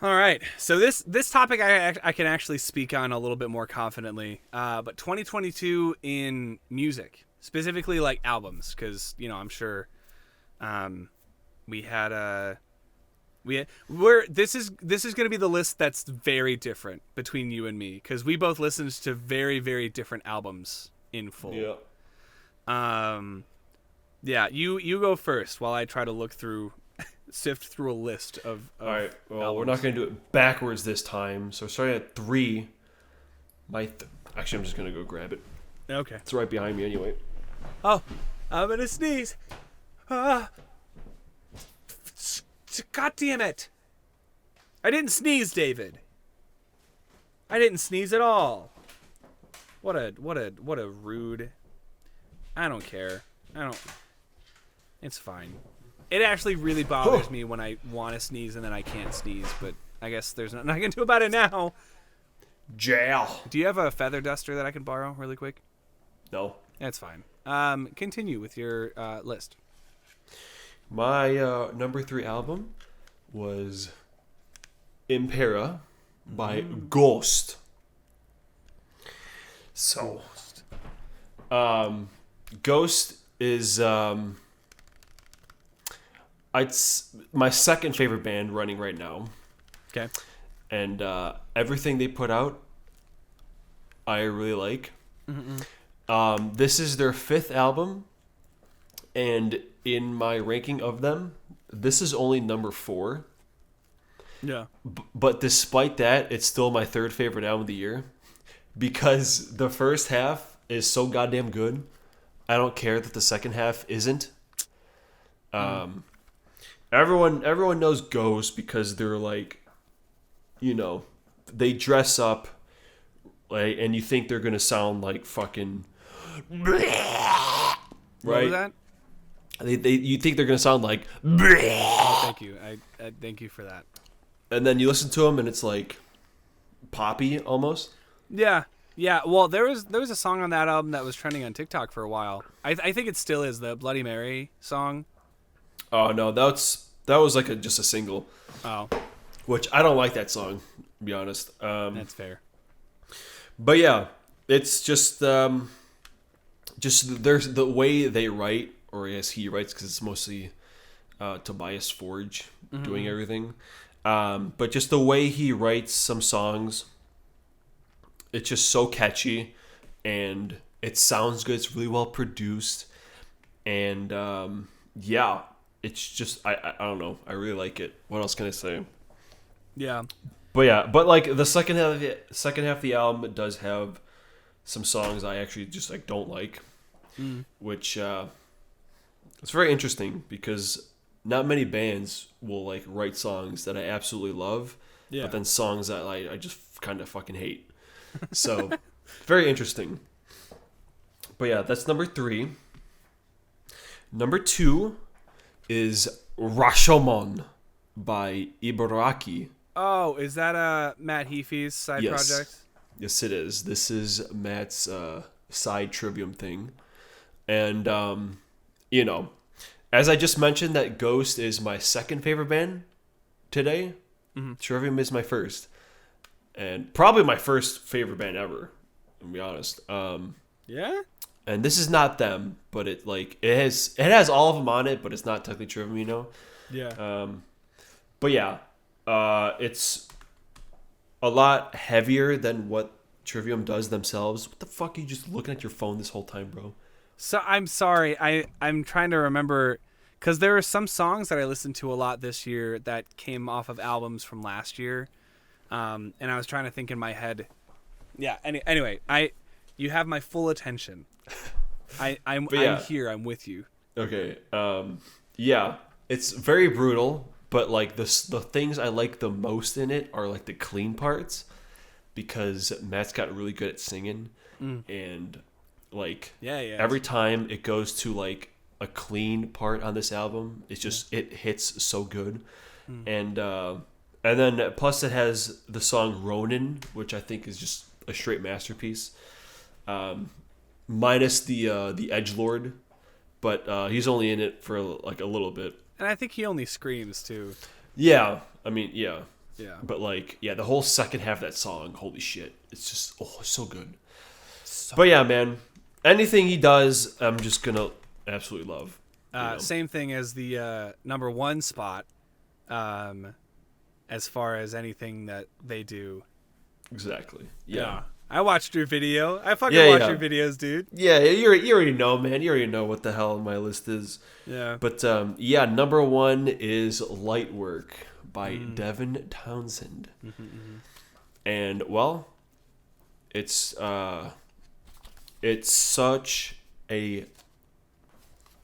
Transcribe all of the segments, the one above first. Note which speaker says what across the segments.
Speaker 1: All right. So this topic I can actually speak on a little bit more confidently. But 2022 in music, specifically like albums, because I'm sure we had a we're this is going to be the list that's very different between you and me because we both listened to very very different albums in full.
Speaker 2: Yeah.
Speaker 1: Yeah. You go first while I try to look through. Sift through a list of
Speaker 2: All right. Well,
Speaker 1: albums.
Speaker 2: we're not going to do it backwards this time. So starting at 3. Actually, I'm just going to go grab it.
Speaker 1: Okay.
Speaker 2: It's right behind me anyway.
Speaker 1: Oh, I'm gonna sneeze. Ah. God damn it! I didn't sneeze, David. I didn't sneeze at all. What a rude. I don't care. It's fine. It actually really bothers me when I want to sneeze and then I can't sneeze, but I guess there's nothing I can do about it now.
Speaker 2: Jail.
Speaker 1: Do you have a feather duster that I can borrow really quick?
Speaker 2: No.
Speaker 1: That's fine. Continue with your list.
Speaker 2: My number 3 album was Impera by Ghost. So, Ghost is it's my second favorite band running right now.
Speaker 1: Okay.
Speaker 2: And everything they put out, I really like. This is their 5th album, and in my ranking of them, this is only number 4.
Speaker 1: Yeah.
Speaker 2: But despite that, it's still my 3rd favorite album of the year because the first half is so goddamn good. I don't care that the second half isn't. Everyone knows Ghost because they're like, they dress up, like, and you think they're gonna sound like fucking, right?
Speaker 1: What was that?
Speaker 2: You think they're gonna sound like,
Speaker 1: Oh, thank you. I thank you for that.
Speaker 2: and then you listen to them and it's like poppy almost.
Speaker 1: Yeah. Yeah. Well, there was a song on that album that was trending on TikTok for a while. I think it still is, the Bloody Mary song.
Speaker 2: Oh no, that was like just a single,
Speaker 1: Oh,
Speaker 2: which I don't like that song, to be honest.
Speaker 1: that's fair.
Speaker 2: But yeah, it's just there's the way they write, or as he writes, because it's mostly Tobias Forge doing everything. But just the way he writes some songs, it's just so catchy, and it sounds good. It's really well produced, and yeah, it's just I don't know. I really like it. What else can I say?
Speaker 1: Yeah.
Speaker 2: But yeah, but like the second half of the album, it does have some songs I actually just like don't like, which it's very interesting because not many bands will like write songs that I absolutely love,
Speaker 1: Yeah.
Speaker 2: but then songs that I just kind of fucking hate. So very interesting. But yeah, that's number 3. Number 2 is Rashomon by Ibaraki.
Speaker 1: Oh, is that Matt Heafy's side
Speaker 2: Yes.
Speaker 1: project?
Speaker 2: Yes, it is. This is Matt's side Trivium thing. And, as I just mentioned that Ghost is my second favorite band today, Trivium is my first. And probably my first favorite band ever, to be honest.
Speaker 1: Yeah.
Speaker 2: And this is not them, but it has all of them on it, but it's not technically Trivium,
Speaker 1: Yeah.
Speaker 2: But yeah, it's a lot heavier than what Trivium does themselves. What the fuck are you just looking at your phone this whole time, bro?
Speaker 1: So I'm sorry. I'm trying to remember because there are some songs that I listened to a lot this year that came off of albums from last year, and I was trying to think in my head. Yeah. Anyway, you have my full attention. I'm here. I'm with you.
Speaker 2: Okay. Yeah, it's very brutal, but like the things I like the most in it are like the clean parts because Matt's got really good at singing, and like
Speaker 1: Yeah.
Speaker 2: every time it goes to like a clean part on this album, it's just it hits so good, and then plus it has the song Ronin, which I think is just a straight masterpiece. Minus the edgelord, but he's only in it for like a little bit.
Speaker 1: And I think he only screams too.
Speaker 2: Yeah, I mean, yeah.
Speaker 1: Yeah.
Speaker 2: But like, yeah, the whole second half of that song, holy shit, it's just so good.
Speaker 1: So,
Speaker 2: But yeah, man, anything he does, I'm just gonna absolutely love.
Speaker 1: same thing as the number one spot, as far as anything that they do.
Speaker 2: Exactly. Yeah.
Speaker 1: I watched your video. I fucking
Speaker 2: Yeah,
Speaker 1: watch
Speaker 2: yeah.
Speaker 1: your videos, dude.
Speaker 2: Yeah, you already know, man. You already know what the hell my list is.
Speaker 1: Yeah.
Speaker 2: But yeah, number one is Light Work by Devin Townsend. And well, it's such a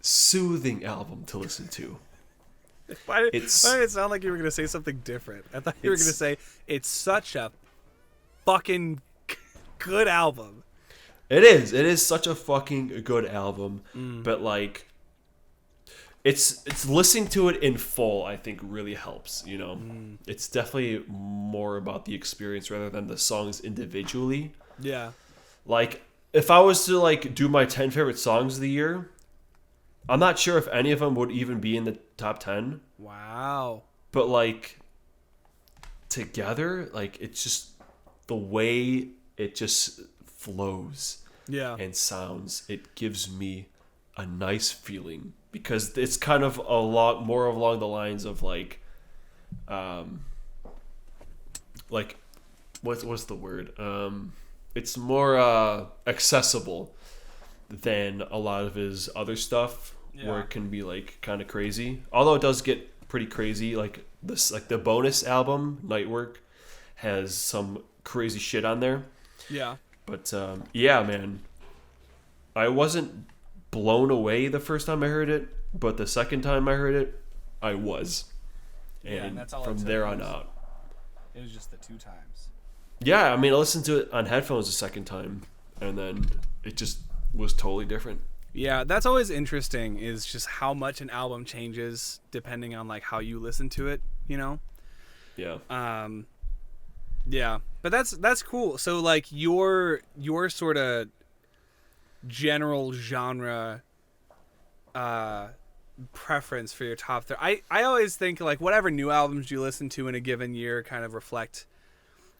Speaker 2: soothing album to listen to.
Speaker 1: Why did
Speaker 2: It's-
Speaker 1: it sound like you were going to say something different? I thought you were going to say, it's such a fucking good album.
Speaker 2: It is such a fucking good album, but like it's listening to it in full, I think really helps, you know. It's definitely more about the experience rather than the songs individually.
Speaker 1: Yeah.
Speaker 2: Like if I was to like do my 10 favorite songs of the year, I'm not sure if any of them would even be in the top 10,
Speaker 1: Wow.
Speaker 2: but like together, like it's just the way it just flows
Speaker 1: Yeah.
Speaker 2: and sounds, it gives me a nice feeling because it's kind of a lot more along the lines of like what's the word, it's more accessible than a lot of his other stuff where
Speaker 1: Yeah.
Speaker 2: it can be like kind of crazy, although it does get pretty crazy. Like this, like the bonus album Nightwork has some crazy shit on there.
Speaker 1: Yeah.
Speaker 2: But yeah, man, I wasn't blown away the first time I heard it, but the second time I heard it, I was.
Speaker 1: Yeah, and that's all it
Speaker 2: from
Speaker 1: took
Speaker 2: there on
Speaker 1: was-
Speaker 2: out.
Speaker 1: It was just the two times.
Speaker 2: Yeah, I mean, I listened to it on headphones the second time, and then it just was totally different.
Speaker 1: Yeah, that's always interesting, is just how much an album changes depending on like how you listen to it, you know?
Speaker 2: Yeah.
Speaker 1: Yeah, but that's cool. So like your sort of general genre preference for your top 3. I always think like whatever new albums you listen to in a given year kind of reflect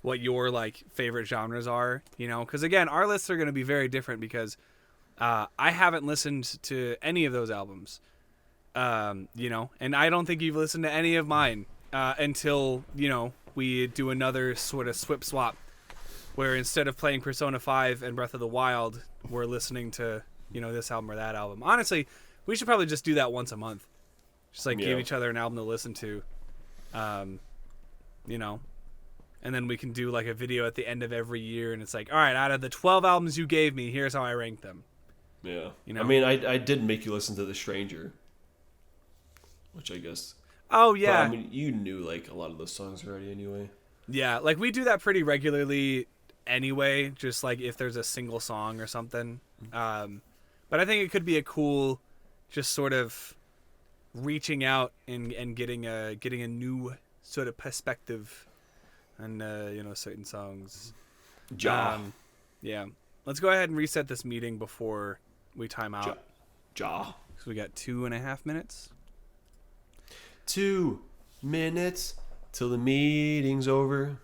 Speaker 1: what your like favorite genres are, you know? Because again, our lists are going to be very different because I haven't listened to any of those albums, you know, and I don't think you've listened to any of mine until, you know, we do another sort of swap where instead of playing Persona 5 and Breath of the Wild, we're listening to, you know, this album or that album. Honestly, we should probably just do that once a month. Just like give
Speaker 2: Yeah.
Speaker 1: each other an album to listen to, you know, and then we can do like a video at the end of every year and it's like, all right, out of the 12 albums you gave me, here's how I ranked them.
Speaker 2: Yeah.
Speaker 1: You know?
Speaker 2: I mean, I did make you listen to The Stranger, which I guess.
Speaker 1: Oh
Speaker 2: But,
Speaker 1: yeah.
Speaker 2: I mean, you knew like a lot of those songs already anyway.
Speaker 1: Yeah, like we do that pretty regularly anyway, just like if there's a single song or something. But I think it could be a cool, just sort of reaching out and getting a new sort of perspective on you know, certain songs.
Speaker 2: Ja.
Speaker 1: Yeah. Let's go ahead and reset this meeting before we time out.
Speaker 2: Ja.
Speaker 1: So we got 2.5 minutes.
Speaker 2: 2 minutes till the meeting's over.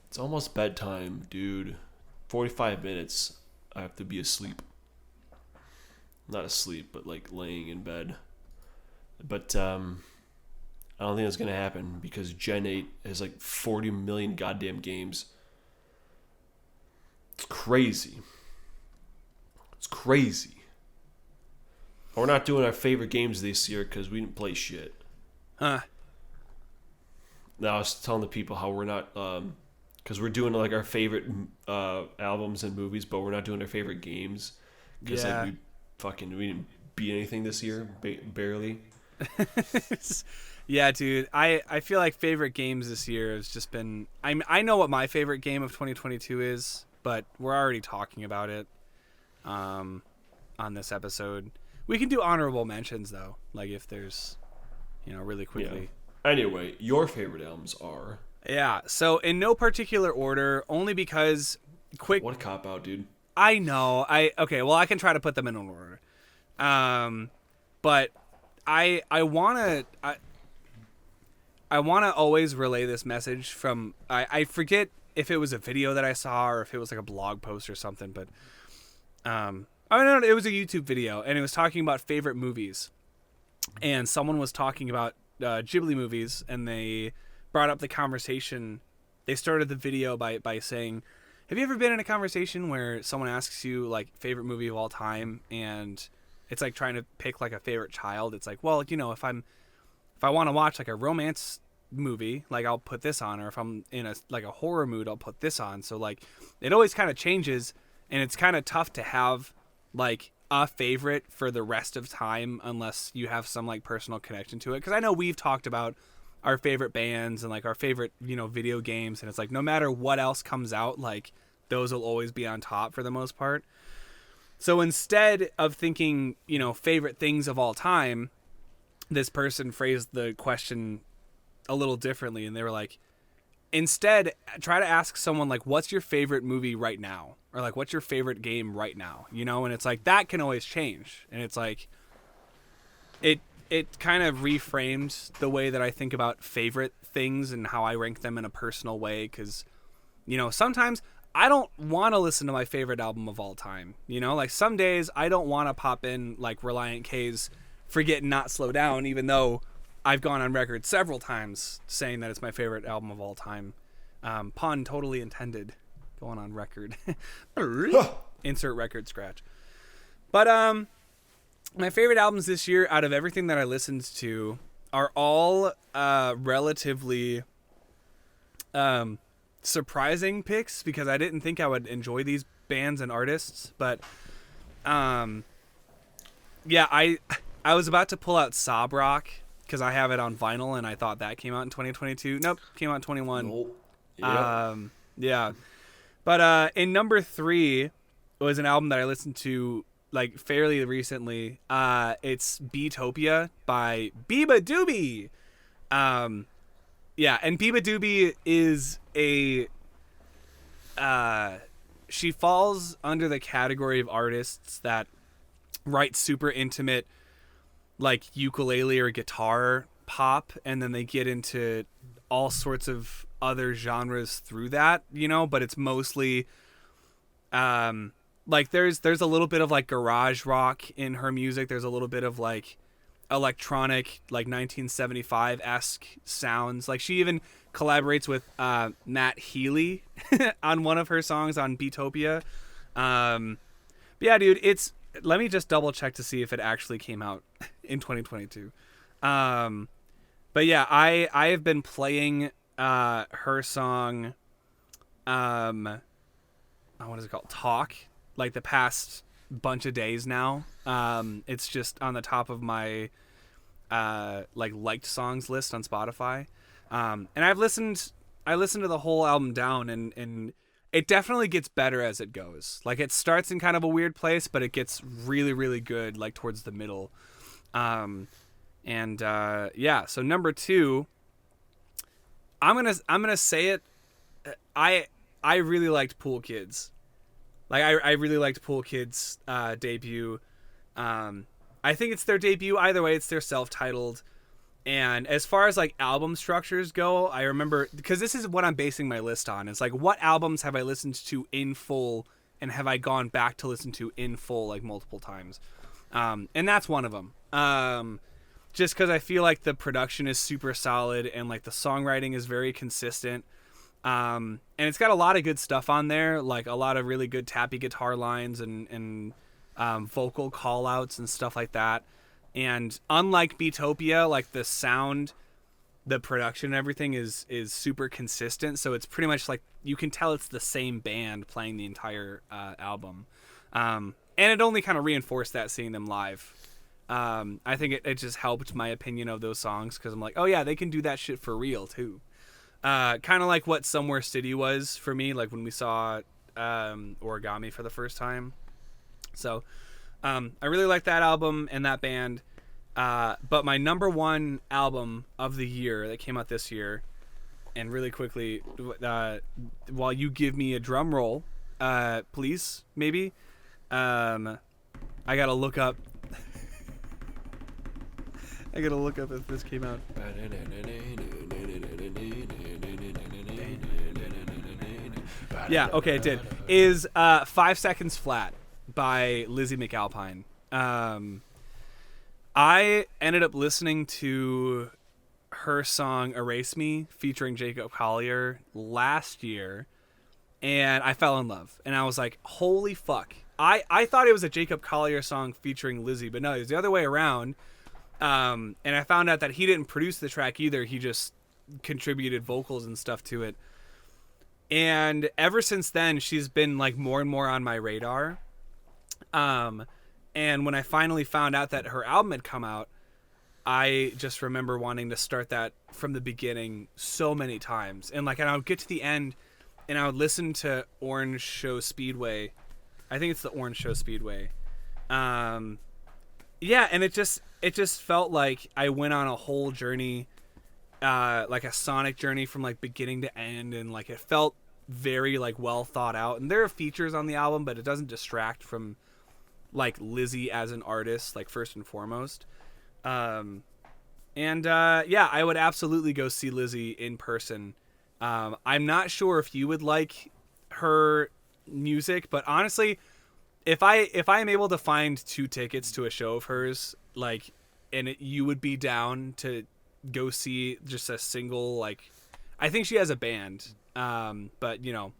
Speaker 2: It's almost bedtime, dude. 45 minutes. I have to be asleep. Not asleep, but like laying in bed. But I don't think that's gonna happen because Gen 8 has like 40 million goddamn games. It's crazy. It's crazy. We're not doing our favorite games this year because we didn't play shit.
Speaker 1: Huh.
Speaker 2: Now I was telling the people how we're not, because we're doing like our favorite albums and movies, but we're not doing our favorite games because
Speaker 1: Yeah.
Speaker 2: like we didn't beat anything this year, barely.
Speaker 1: Yeah, dude. I feel like favorite games this year has just been. I know what my favorite game of 2022 is, but we're already talking about it on this episode. We can do honorable mentions though, like if there's, you know, really quickly.
Speaker 2: Anyway, your favorite albums are
Speaker 1: Yeah. So in no particular order, only because quick.
Speaker 2: what a cop out, dude.
Speaker 1: I know. Okay. Well, I can try to put them in order. But I wanna. want to always relay this message from I forget if it was a video that I saw or if it was like a blog post or something, but oh no, it was a YouTube video and it was talking about favorite movies, and someone was talking about Ghibli movies, and they brought up the conversation. They started the video by saying, have you ever been in a conversation where someone asks you like favorite movie of all time, and it's like trying to pick like a favorite child? It's like, well, you know, if I want to watch like a romance movie, like I'll put this on, or if I'm in a like a horror mood, I'll put this on. So like it always kind of changes, and it's kind of tough to have like a favorite for the rest of time unless you have some like personal connection to it. Because I know we've talked about our favorite bands and like our favorite, you know, video games, and it's like no matter what else comes out, like those will always be on top for the most part. So instead of thinking, you know, favorite things of all time, this person phrased the question a little differently, and they were like, instead try to ask someone like, what's your favorite movie right now, or like what's your favorite game right now, you know? And it's like that can always change, and it's like it kind of reframed the way that I think about favorite things and how I rank them in a personal way, because, you know, sometimes I don't want to listen to my favorite album of all time, you know? Like some days I don't want to pop in like Relient K's Forget Not Slow Down, even though I've gone on record several times saying that it's my favorite album of all time. Pun totally intended. Going on record. Insert record scratch. But my favorite albums this year, out of everything that I listened to, are all relatively surprising picks, because I didn't think I would enjoy these bands and artists. But yeah, I was about to pull out Sob Rock because I have it on vinyl, and I thought that came out in 2022. Nope, came out in 21.
Speaker 2: Nope. Yep.
Speaker 1: Yeah. But in number 3 was an album that I listened to like fairly recently. It's Beatopia by Biba Doobie. Yeah, and Biba Doobie is she falls under the category of artists that write super intimate like ukulele or guitar pop, and then they get into all sorts of other genres through that, you know, but it's mostly like there's a little bit of like garage rock in her music. There's a little bit of like electronic, like 1975-esque sounds. Like she even collaborates with Matt Healy on one of her songs on Beatopia. But yeah, dude, let me just double check to see if it actually came out in 2022. But yeah, I have been playing her song, what is it called? Talk, like the past bunch of days now. It's just on the top of my like liked songs list on Spotify. And I listened to the whole album down, and it definitely gets better as it goes. Like it starts in kind of a weird place, but it gets really, really good like towards the middle. Yeah, so number 2, I'm gonna say it. I really liked Pool Kids. Like I really liked Pool Kids' debut. I think it's their debut. Either way, it's their self-titled. And as far as like album structures go, I remember, because this is what I'm basing my list on. It's like, what albums have I listened to in full, and have I gone back to listen to in full like multiple times? And that's one of them. Just because I feel like the production is super solid, and like the songwriting is very consistent. And it's got a lot of good stuff on there, like a lot of really good tappy guitar lines and vocal call outs and stuff like that. And unlike Beatopia, like the sound, the production and everything is super consistent. So it's pretty much like you can tell it's the same band playing the entire album. And it only kind of reinforced that seeing them live. I think it just helped my opinion of those songs, because I'm like, oh yeah, they can do that shit for real too. Kind of like what Somewhere City was for me, like when we saw Origami for the first time. So I really like that album and that band. But my number 1 album of the year that came out this year, and really quickly, while you give me a drum roll, please, maybe, I gotta look up. I gotta look up if this came out. Yeah, okay, it did. Is 5 Seconds Flat by Lizzie McAlpine. I ended up listening to her song Erase Me featuring Jacob Collier last year, and I fell in love. And I was like, holy fuck. I thought it was a Jacob Collier song featuring Lizzie, but no, it was the other way around. And I found out that he didn't produce the track either. He just contributed vocals and stuff to it. And ever since then, she's been like more and more on my radar. And when I finally found out that her album had come out, I just remember wanting to start that from the beginning so many times. And I would get to the end and I would listen to Orange Show Speedway. I think it's the Orange Show Speedway. Yeah, and it just felt like I went on a whole journey, like a sonic journey from like beginning to end, and like it felt very like well thought out. And there are features on the album, but it doesn't distract from like Lizzie as an artist, like first and foremost. Yeah, I would absolutely go see Lizzie in person. I'm not sure if you would like her music, but honestly, if I am able to find 2 tickets to a show of hers, like, and you would be down to go see just a single, like, I think she has a band, but you know,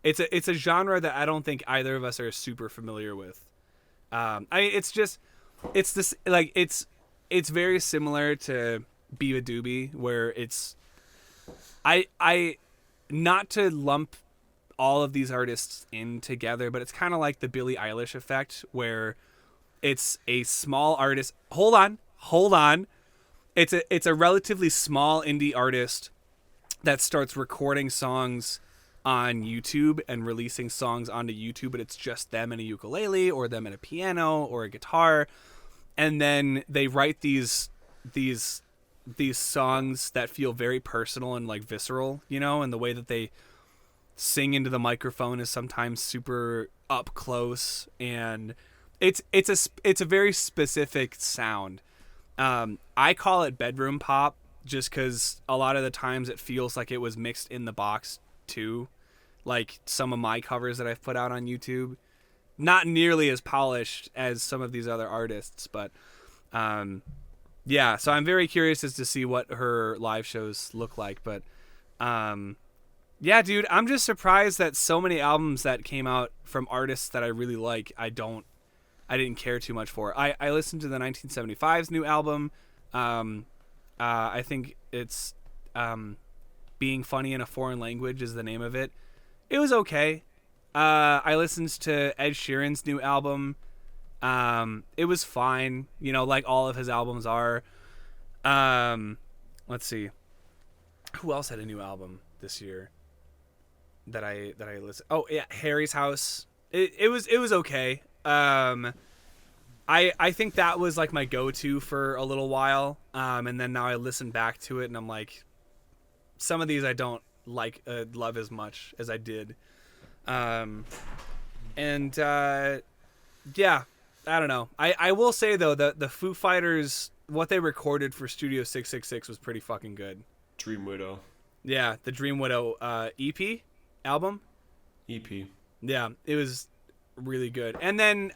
Speaker 1: it's a genre that I don't think either of us are super familiar with. I mean, it's this, like, it's very similar to Biba Doobie, where it's, I not to lump all of these artists in together, but it's kind of like the Billie Eilish effect, where it's a small artist. Hold on. It's a relatively small indie artist that starts recording songs on YouTube and releasing songs onto YouTube, but it's just them and a ukulele or them and a piano or a guitar. And then they write these songs that feel very personal and like visceral, you know, and the way that they sing into the microphone is sometimes super up close, and it's a very specific sound. I call it bedroom pop just because a lot of the times it feels like it was mixed in the box too, like some of my covers that I've put out on YouTube. Not nearly as polished as some of these other artists, but yeah, so I'm very curious as to see what her live shows look like. But yeah, dude, I'm just surprised that so many albums that came out from artists that I really like, I didn't care too much for. I listened to the 1975's new album. I think it's Being Funny in a Foreign Language is the name of it. It was okay. I listened to Ed Sheeran's new album. It was fine, you know, like all of his albums are. Let's see. Who else had a new album this year that I listened? Oh, yeah, Harry's House. It was okay. I think that was like my go-to for a little while. And then now I listen back to it and I'm like, some of these I don't like love as much as I did. Yeah, I don't know. I will say though that the Foo Fighters, what they recorded for Studio 666 was pretty fucking good.
Speaker 2: Dream Widow.
Speaker 1: Yeah, the Dream Widow EP album.
Speaker 2: EP.
Speaker 1: Yeah, it was really good. And then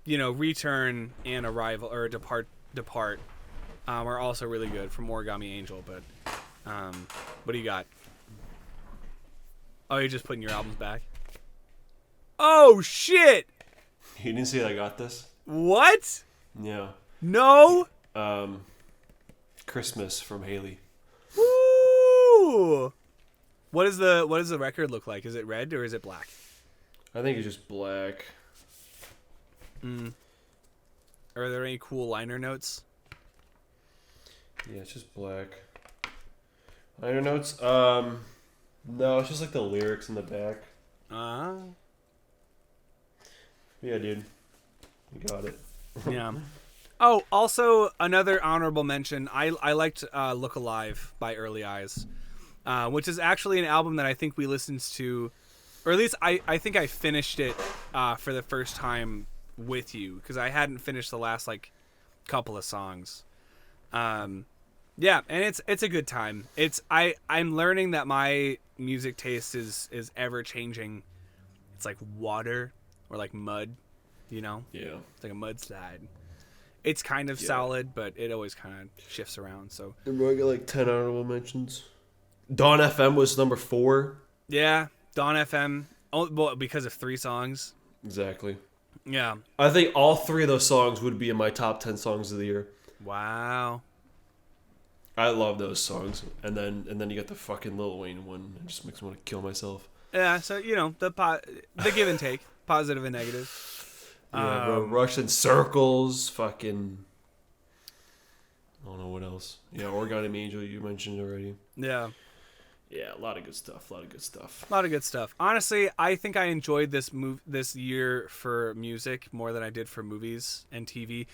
Speaker 1: you know, Return and Arrival or Depart are also really good from Origami Angel. But what do you got? Oh, you're just putting your albums back? Oh, shit!
Speaker 2: You didn't see I got this?
Speaker 1: What?
Speaker 2: Yeah.
Speaker 1: No?
Speaker 2: Christmas from Haley.
Speaker 1: Woo! What does the record look like? Is it red or is it black?
Speaker 2: I think it's just black.
Speaker 1: Are there any cool liner notes?
Speaker 2: Yeah, it's just black. Liner notes? No, it's just like the lyrics in the back. Yeah, dude. You got it.
Speaker 1: Yeah. Oh, also another honorable mention. I liked Look Alive by Early Eyes, which is actually an album that I think we listened to, or at least I think I finished it for the first time with you, because I hadn't finished the last like couple of songs. Yeah, and it's a good time. I'm learning that my music taste is ever changing. It's like water or like mud, you know?
Speaker 2: Yeah.
Speaker 1: It's like a mudslide. It's kind of solid, but it always kind of shifts around. So
Speaker 2: I got like 10 honorable mentions. Dawn FM was number 4.
Speaker 1: yeah, Dawn FM. Oh, well, because of 3 songs.
Speaker 2: Exactly.
Speaker 1: Yeah.
Speaker 2: I think all 3 of those songs would be in my top 10 songs of the year.
Speaker 1: Wow.
Speaker 2: I love those songs. And then you got the fucking Lil Wayne one. It just makes me want to kill myself.
Speaker 1: Yeah. So the give and take, positive and negative.
Speaker 2: Yeah, bro. Rush in Circles. Fucking. I don't know what else. Yeah, Origami Angel you mentioned already.
Speaker 1: Yeah.
Speaker 2: Yeah, a lot of good stuff. A lot of good stuff.
Speaker 1: A lot of good stuff. Honestly, I think I enjoyed this year for music more than I did for movies and TV.